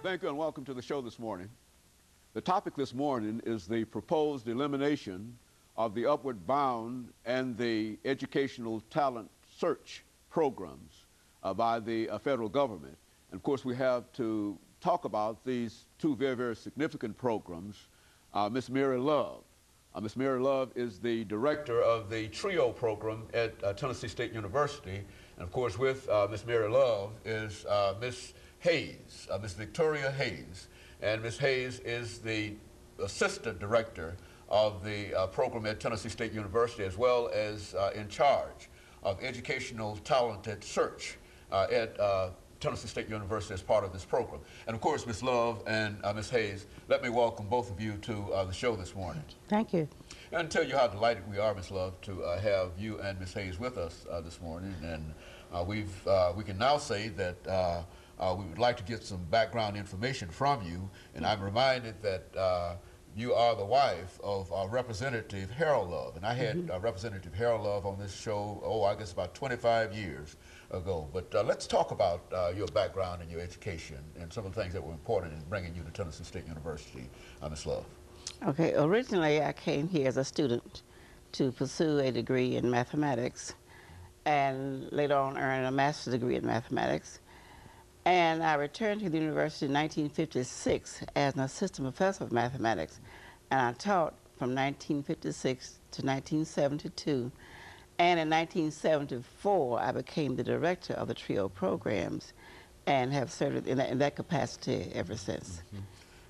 Thank you and welcome to the show this morning. The topic this morning is the proposed elimination of the Upward Bound and the educational talent search programs by the federal government. And of course, we have to talk about these two very, very significant programs. Ms. Mary Love. Ms. Mary Love is the director of the TRIO program at Tennessee State University. And of course, with Ms. Mary Love is Ms. Hayes, Ms. Victoria Hayes. And Ms. Hayes is the assistant director of the program at Tennessee State University, as well as in charge of educational talented search at Tennessee State University as part of this program. And of course, Ms. Love and Ms. Hayes, let me welcome both of you to the show this morning. Thank you. And tell you how delighted we are, Ms. Love, to have you and Ms. Hayes with us this morning. And we can now say that we would like to get some background information from you. And I'm reminded that you are the wife of Representative Harold Love. And I had Representative Harold Love on this show, I guess about 25 years ago. But let's talk about your background and your education and some of the things that were important in bringing you to Tennessee State University, Ms. Love. Okay, originally I came here as a student to pursue a degree in mathematics and later on earn a master's degree in mathematics. And I returned to the university in 1956 as an assistant professor of mathematics. And I taught from 1956 to 1972. And in 1974, I became the director of the TRIO programs and have served in that capacity ever since.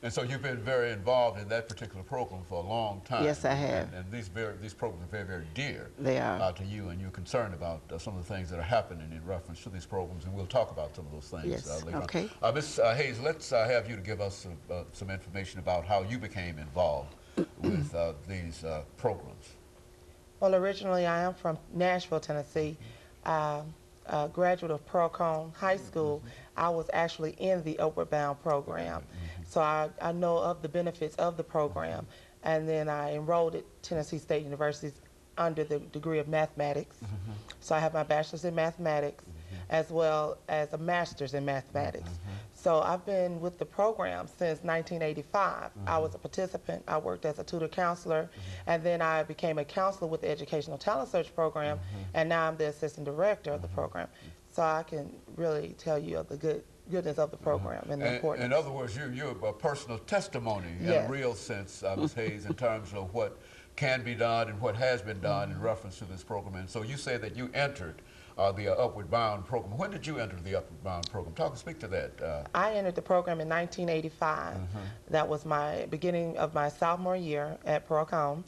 And so you've been very involved in that particular program for a long time. Yes, I have. And these programs are very, very dear they are. To you, and you're concerned about some of the things that are happening in reference to these programs, and we'll talk about some of those things later okay. on. Ms. Hayes, let's have you to give us some information about how you became involved with these programs. Well, originally I am from Nashville, Tennessee. A graduate of Pearl Cone High School. I was actually in the Upward Bound program. So I know of the benefits of the program. And then I enrolled at Tennessee State University under the degree of mathematics. So I have my bachelor's in mathematics as well as a master's in mathematics. So I've been with the program since 1985. I was a participant. I worked as a tutor counselor, and then I became a counselor with the Educational Talent Search program, and now I'm the assistant director of the program. So I can really tell you of the goodness of the program and the importance. In other words, you're a personal testimony in a real sense, Ms. Hayes, in terms of what can be done and what has been done in reference to this program. And so you say that you entered the Upward Bound program. When did you enter the Upward Bound program? Speak to that. I entered the program in 1985. That was my beginning of my sophomore year at Pearl Cone.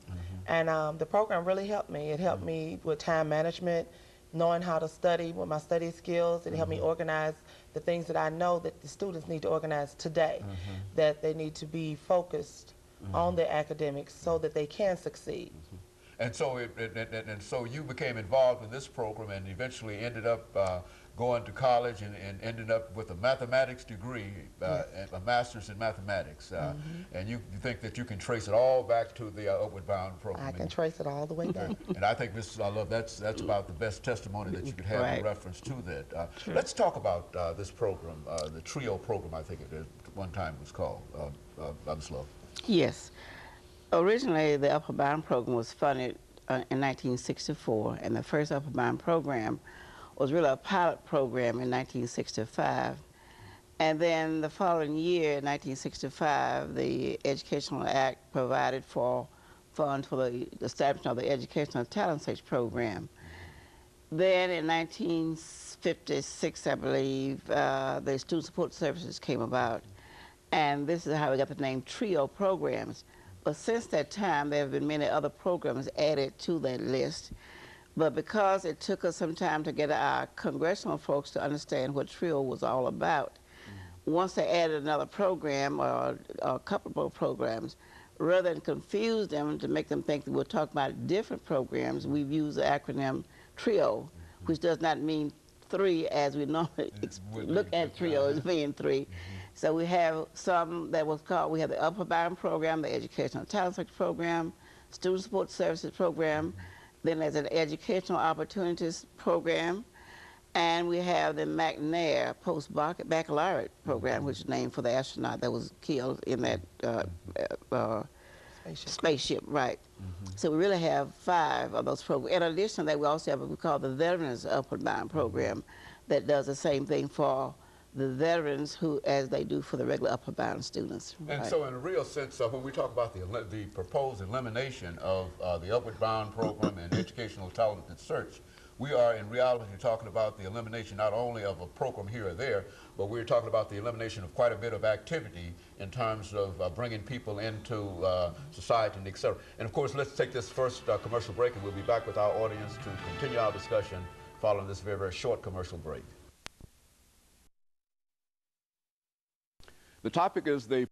And the program really helped me. It helped me with time management, knowing how to study with my study skills. It helped me organize the things that I know that the students need to organize today, that they need to be focused on their academics so that they can succeed. And so, so you became involved in this program and eventually ended up going to college and ended up with a mathematics degree, and a master's in mathematics. And you think that you can trace it all back to the Upward Bound program? I can trace it all the way back. And I think, Ms. Love, that's about the best testimony that you could have in reference to that. Let's talk about this program, the TRIO program, I think it at one time was called, Ms. Love. Yes. Originally, the Upward Bound program was funded in 1964, and the first Upward Bound program was really a pilot program in 1965. And then the following year, in 1965, the Educational Act provided for funds for the establishment of the Educational Talent Search program. Then in 1956, I believe, the Student Support Services came about, and this is how we got the name TRIO programs. But since that time, there have been many other programs added to that list. But because it took us some time to get our congressional folks to understand what TRIO was all about, once they added another program or a couple more programs, rather than confuse them to make them think that we're talking about different programs, we've used the acronym TRIO, which does not mean three as we normally look at TRIO as being three. So we have some that was called, we have the Upward Bound program, the Educational Talent Search program, Student Support Services program, then there's an Educational Opportunities program, And we have the McNair post-baccalaureate program, which is named for the astronaut that was killed in that spaceship, right. So we really have 5 of those programs. In addition to that, we also have what we call the Veterans Upward Bound program that does the same thing for the veterans who, as they do for the regular upward bound students. And so in a real sense, when we talk about the proposed elimination of the Upward Bound program and educational talented search, we are in reality talking about the elimination not only of a program here or there, but we're talking about the elimination of quite a bit of activity in terms of bringing people into society and et cetera. And of course, let's take this first commercial break, and we'll be back with our audience to continue our discussion following this very, very short commercial break. The topic is the